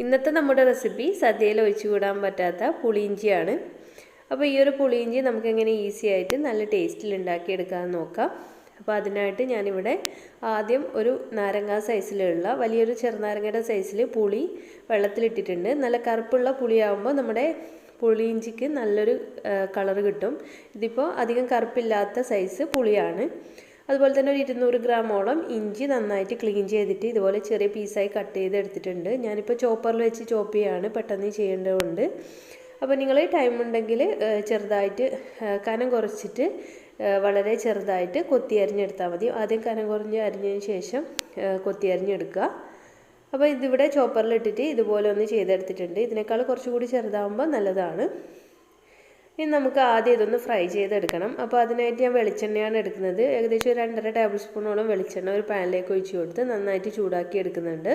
ഇന്നത്തെ നമ്മുടെ റെസിപ്പി സദ്യയിൽ ഒഴിച്ചുകൂടാൻ പറ്റാത്ത പുളിയിഞ്ചിയാണ്. അപ്പോൾ ഈ ഒരു പുളിയിഞ്ചി നമുക്ക് എങ്ങനെ ഈസി ആയിട്ട് നല്ല ടേസ്റ്റിൽ ഉണ്ടാക്കിയെടുക്കാമെന്ന് നോക്കാം. അപ്പോൾ അതിനായിട്ട് ഞാനിവിടെ ആദ്യം ഒരു നാരങ്ങ സൈസിലുള്ള വലിയൊരു ചെറുനാരങ്ങയുടെ സൈസിൽ പുളി വെള്ളത്തിലിട്ടിട്ടുണ്ട്. നല്ല കറുപ്പുള്ള പുളിയാകുമ്പോൾ നമ്മുടെ പുളിയിഞ്ചിക്ക് നല്ലൊരു കളർ കിട്ടും. ഇതിപ്പോൾ അധികം കറുപ്പില്ലാത്ത സൈസ് പുളിയാണ്. അതുപോലെ തന്നെ ഒരു 200 ഗ്രാമോളം ഇഞ്ചി നന്നായിട്ട് ക്ലീൻ ചെയ്തിട്ട് ഇതുപോലെ ചെറിയ പീസായി കട്ട് ചെയ്തെടുത്തിട്ടുണ്ട്. ഞാനിപ്പോൾ ചോപ്പറിൽ വെച്ച് ചോപ്പ് ചെയ്യാണ്, പെട്ടെന്ന് ചെയ്യേണ്ടതുകൊണ്ട്. അപ്പോൾ നിങ്ങൾ ടൈം ഉണ്ടെങ്കിൽ ചെറുതായിട്ട് കനം കുറച്ചിട്ട് വളരെ ചെറുതായിട്ട് കൊത്തി അരിഞ്ഞെടുത്താൽ മതി. ആദ്യം കനം കുറഞ്ഞ് അരിഞ്ഞതിന് ശേഷം കൊത്തി അരിഞ്ഞെടുക്കുക. അപ്പോൾ ഇതിവിടെ ചോപ്പറിലിട്ടിട്ട് ഇതുപോലെ ഒന്ന് ചെയ്തെടുത്തിട്ടുണ്ട്. ഇതിനേക്കാൾ കുറച്ചുകൂടി ചെറുതാകുമ്പോൾ നല്ലതാണ്. ഇനി നമുക്ക് ആദ്യം ഇതൊന്ന് ഫ്രൈ ചെയ്തെടുക്കണം. അപ്പോൾ അതിനായിട്ട് ഞാൻ വെളിച്ചെണ്ണയാണ് എടുക്കുന്നത്. ഏകദേശം 2.5 ടേബിൾ സ്പൂണോളം വെളിച്ചെണ്ണ ഒരു പാനിലേക്ക് ഒഴിച്ച് കൊടുത്ത് നന്നായിട്ട് ചൂടാക്കി എടുക്കുന്നുണ്ട്.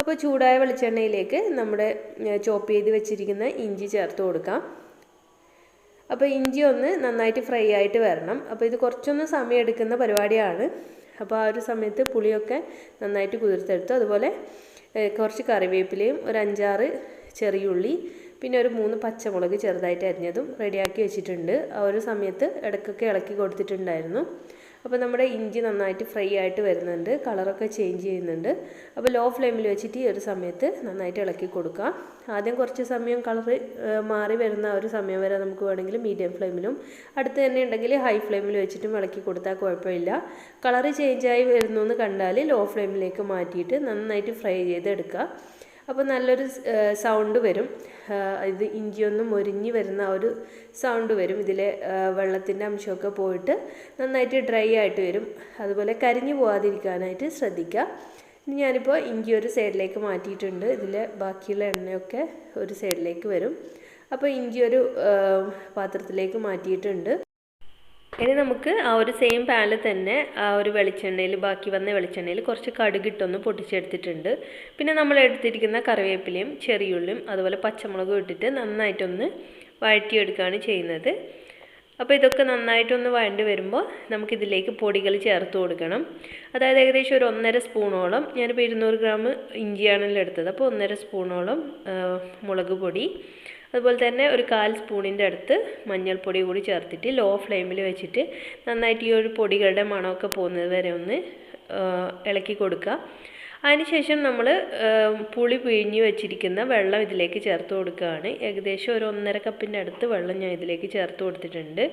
അപ്പോൾ ചൂടായ വെളിച്ചെണ്ണയിലേക്ക് നമ്മുടെ ചോപ്പ് ചെയ്ത് വെച്ചിരിക്കുന്ന ഇഞ്ചി ചേർത്ത് കൊടുക്കാം. അപ്പോൾ ഇഞ്ചി ഒന്ന് നന്നായിട്ട് ഫ്രൈ ആയിട്ട് വരണം. അപ്പോൾ ഇത് കുറച്ചൊന്ന് സമയം എടുക്കുന്ന പരിപാടിയാണ്. അപ്പോൾ ആ ഒരു സമയത്ത് പുളിയൊക്കെ നന്നായിട്ട് കുതിർത്തെടുത്തു. അതുപോലെ കുറച്ച് കറിവേപ്പിലയും ഒരു 5-6 ചെറിയുള്ളി പിന്നെ ഒരു 3 പച്ചമുളക് ചെറുതായിട്ട് അരിഞ്ഞതും റെഡിയാക്കി വെച്ചിട്ടുണ്ട്. ആ ഒരു സമയത്ത് ഇടയ്ക്കൊക്കെ ഇളക്കി കൊടുത്തിട്ടുണ്ടായിരുന്നു. അപ്പോൾ നമ്മുടെ ഇഞ്ചി നന്നായിട്ട് ഫ്രൈ ആയിട്ട് വരുന്നുണ്ട്, കളറൊക്കെ ചേഞ്ച് ചെയ്യുന്നുണ്ട്. അപ്പോൾ ലോ ഫ്ലെയിമിൽ വെച്ചിട്ട് ഈ ഒരു സമയത്ത് നന്നായിട്ട് ഇളക്കി കൊടുക്കുക. ആദ്യം കുറച്ച് സമയം കളർ മാറി വരുന്ന ആ ഒരു സമയം വരെ നമുക്ക് വേണമെങ്കിൽ മീഡിയം ഫ്ലെയിമിലും, അടുത്ത് തന്നെ ഉണ്ടെങ്കിൽ ഹൈ ഫ്ലെയിമിൽ വെച്ചിട്ടും ഇളക്കി കൊടുത്താൽ കുഴപ്പമില്ല. കളർ ചേഞ്ചായി വരുന്നു എന്ന് കണ്ടാൽ ലോ ഫ്ലെയിമിലേക്ക് മാറ്റിയിട്ട് നന്നായിട്ട് ഫ്രൈ ചെയ്തെടുക്കുക. അപ്പോൾ നല്ലൊരു സൗണ്ട് വരും. ഇത് ഇഞ്ചിയൊന്നും മൊരിഞ്ഞ് വരുന്ന ഒരു സൗണ്ട് വരും. ഇതിലെ വെള്ളത്തിൻ്റെ അംശമൊക്കെ പോയിട്ട് നന്നായിട്ട് ഡ്രൈ ആയിട്ട് വരും. അതുപോലെ കരിഞ്ഞു പോകാതിരിക്കാനായിട്ട് ശ്രദ്ധിക്കുക. ഇനി ഞാനിപ്പോൾ ഇഞ്ചി ഒരു സൈഡിലേക്ക് മാറ്റിയിട്ടുണ്ട്. ഇതിലെ ബാക്കിയുള്ള എണ്ണയൊക്കെ ഒരു സൈഡിലേക്ക് വരും. അപ്പോൾ ഇഞ്ചി ഒരു പാത്രത്തിലേക്ക് മാറ്റിയിട്ടുണ്ട്. ഇനി നമുക്ക് ആ ഒരു സെയിം പാനിൽ തന്നെ ആ ഒരു വെളിച്ചെണ്ണയിൽ, ബാക്കി വന്ന വെളിച്ചെണ്ണയിൽ കുറച്ച് കടുകിട്ടൊന്ന് പൊട്ടിച്ചെടുത്തിട്ടുണ്ട്. പിന്നെ നമ്മൾ എടുത്തിരിക്കുന്ന കറിവേപ്പിലയും ചെറിയുള്ളിയും അതുപോലെ പച്ചമുളകും ഇട്ടിട്ട് നന്നായിട്ടൊന്ന് വഴറ്റിയെടുക്കുകയാണ് ചെയ്യുന്നത്. അപ്പോൾ ഇതൊക്കെ നന്നായിട്ടൊന്ന് വഴണ്ടി വരുമ്പോൾ നമുക്കിതിലേക്ക് പൊടികൾ ചേർത്ത് കൊടുക്കണം. അതായത് ഏകദേശം ഒരു 1.5 സ്പൂണോളം, ഞാനിപ്പോൾ 200 ഗ്രാം ഇഞ്ചിയാണല്ലോ എടുത്തത്. അപ്പോൾ 1.5 സ്പൂണോളം മുളക് പൊടി, അതുപോലെ തന്നെ ഒരു 1/4 സ്പൂണിൻ്റെ അടുത്ത് മഞ്ഞൾപ്പൊടി കൂടി ചേർത്തിട്ട് ലോ ഫ്ലെയിമിൽ വെച്ചിട്ട് നന്നായിട്ട് ഈ ഒരു പൊടികളുടെ മണമൊക്കെ പോകുന്നത് വരെ ഒന്ന് ഇളക്കി കൊടുക്കുക. അതിനുശേഷം നമ്മൾ പുളി പിഴിഞ്ഞ് വെച്ചിരിക്കുന്ന വെള്ളം ഇതിലേക്ക് ചേർത്ത് കൊടുക്കുകയാണ്. ഏകദേശം ഒരു 1.5 കപ്പിൻ്റെ അടുത്ത് വെള്ളം ഞാൻ ഇതിലേക്ക് ചേർത്ത് കൊടുത്തിട്ടുണ്ട്.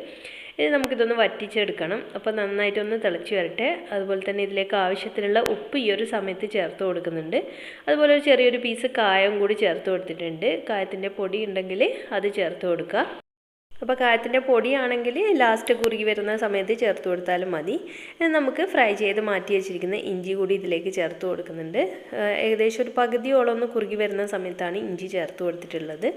ഇത് നമുക്കിതൊന്ന് വറ്റിച്ചെടുക്കണം. അപ്പോൾ നന്നായിട്ടൊന്ന് തിളച്ച് വരട്ടെ. അതുപോലെ തന്നെ ഇതിലേക്ക് ആവശ്യത്തിനുള്ള ഉപ്പ് ഈ ഒരു സമയത്ത് ചേർത്ത് കൊടുക്കുന്നുണ്ട്. അതുപോലെ ഒരു ചെറിയൊരു പീസ് കായം കൂടി ചേർത്ത് കൊടുത്തിട്ടുണ്ട്. കായത്തിൻ്റെ പൊടി ഉണ്ടെങ്കിൽ അത് ചേർത്ത് കൊടുക്കുക. അപ്പോൾ കായത്തിൻ്റെ പൊടിയാണെങ്കിൽ ലാസ്റ്റ് കുറുകി വരുന്ന സമയത്ത് ചേർത്ത് കൊടുത്താലും മതി. നമുക്ക് ഫ്രൈ ചെയ്ത് മാറ്റി വെച്ചിരിക്കുന്ന ഇഞ്ചി കൂടി ഇതിലേക്ക് ചേർത്ത് കൊടുക്കുന്നുണ്ട്. ഏകദേശം ഒരു പകുതിയോളം ഒന്ന് കുറുകി വരുന്ന സമയത്താണ് ഇഞ്ചി ചേർത്ത് കൊടുത്തിട്ടുള്ളത്.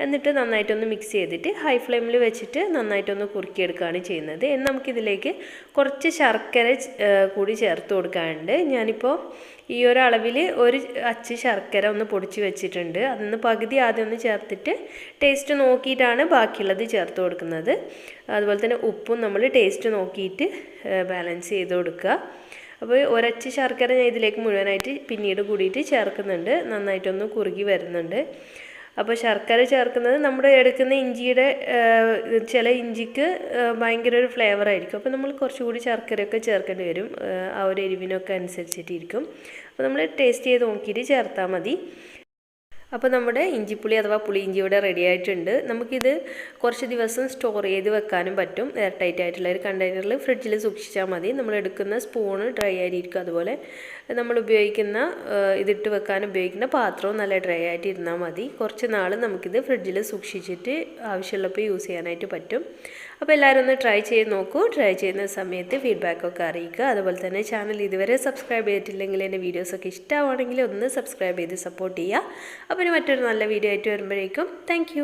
എന്നിട്ട് നന്നായിട്ടൊന്ന് മിക്സ് ചെയ്തിട്ട് ഹൈ ഫ്ലെയിമിൽ വെച്ചിട്ട് നന്നായിട്ടൊന്ന് കുറുക്കിയെടുക്കുകയാണ് ചെയ്യുന്നത്. ഇനി നമുക്കിതിലേക്ക് കുറച്ച് ശർക്കര കൂടി ചേർത്ത് കൊടുക്കാനുണ്ട്. ഞാനിപ്പോൾ ഈ ഒരു അളവിൽ ഒരു അച്ച് ശർക്കര ഒന്ന് പൊടിച്ച് വെച്ചിട്ടുണ്ട്. അതിന്ന് പകുതി ആദ്യം ഒന്ന് ചേർത്തിട്ട് ടേസ്റ്റ് നോക്കിയിട്ടാണ് ബാക്കിയുള്ളത് ചേർത്ത് കൊടുക്കുന്നത്. അതുപോലെ തന്നെ ഉപ്പും നമ്മൾ ടേസ്റ്റ് നോക്കിയിട്ട് ബാലൻസ് ചെയ്ത് കൊടുക്കുക. അപ്പോൾ ഒരച്ച് ശർക്കര ഞാൻ ഇതിലേക്ക് മുഴുവനായിട്ട് പിന്നീട് കൂടിയിട്ട് ചേർക്കുന്നുണ്ട്. നന്നായിട്ടൊന്ന് കുറുകി വരുന്നുണ്ട്. അപ്പോൾ ശർക്കര ചേർക്കുന്നത് നമ്മുടെ എടുക്കുന്ന ഇഞ്ചിയുടെ ചില ഇഞ്ചിക്ക് ഭയങ്കര ഒരു ഫ്ലേവർ ആയിരിക്കും. അപ്പോൾ നമ്മൾ കുറച്ചുകൂടി ശർക്കരയൊക്കെ ചേർക്കേണ്ടി വരും. ആ ഒരു എരിവിനൊക്കെ അനുസരിച്ചിട്ടിരിക്കും. അപ്പോൾ നമ്മൾ ടേസ്റ്റ് ചെയ്ത് നോക്കിയിട്ട് ചേർത്താൽ മതി. അപ്പോൾ നമ്മുടെ ഇഞ്ചിപ്പുളി അഥവാ പുളിയിഞ്ചി ഇവിടെ റെഡി ആയിട്ടുണ്ട്. നമുക്കിത് കുറച്ച് ദിവസം സ്റ്റോർ ചെയ്ത് വെക്കാനും പറ്റും. എയർ ടൈറ്റ് ആയിട്ടുള്ള ഒരു കണ്ടെയ്നറിൽ ഫ്രിഡ്ജിൽ സൂക്ഷിച്ചാൽ മതി. നമ്മൾ എടുക്കുന്ന സ്പൂണ് ഡ്രൈ ആയിരിക്കും. അതുപോലെ നമ്മൾ ഉപയോഗിക്കുന്ന ഇതിട്ട് വെക്കാൻ ഉപയോഗിക്കുന്ന പാത്രവും നല്ല ഡ്രൈ ആയിട്ട് ഇരുന്നാൽ മതി. കുറച്ച് നാൾ നമുക്കിത് ഫ്രിഡ്ജിൽ സൂക്ഷിച്ചിട്ട് ആവശ്യമുള്ളപ്പോൾ യൂസ് ചെയ്യാനായിട്ട് പറ്റും. അപ്പോൾ എല്ലാവരും ഒന്ന് ട്രൈ ചെയ്ത് നോക്കൂ. ട്രൈ ചെയ്യുന്ന സമയത്ത് ഫീഡ്ബാക്കൊക്കെ അറിയിക്കുക. അതുപോലെ തന്നെ ചാനൽ ഇതുവരെ സബ്സ്ക്രൈബ് ചെയ്തിട്ടില്ലെങ്കിൽ എൻ്റെ വീഡിയോസൊക്കെ ഇഷ്ടമാണെങ്കിൽ ഒന്ന് സബ്സ്ക്രൈബ് ചെയ്ത് സപ്പോർട്ട് ചെയ്യുക. അപ്പോൾ മറ്റൊരു നല്ല വീഡിയോ ആയിട്ട് വരുമ്പോഴേക്കും താങ്ക്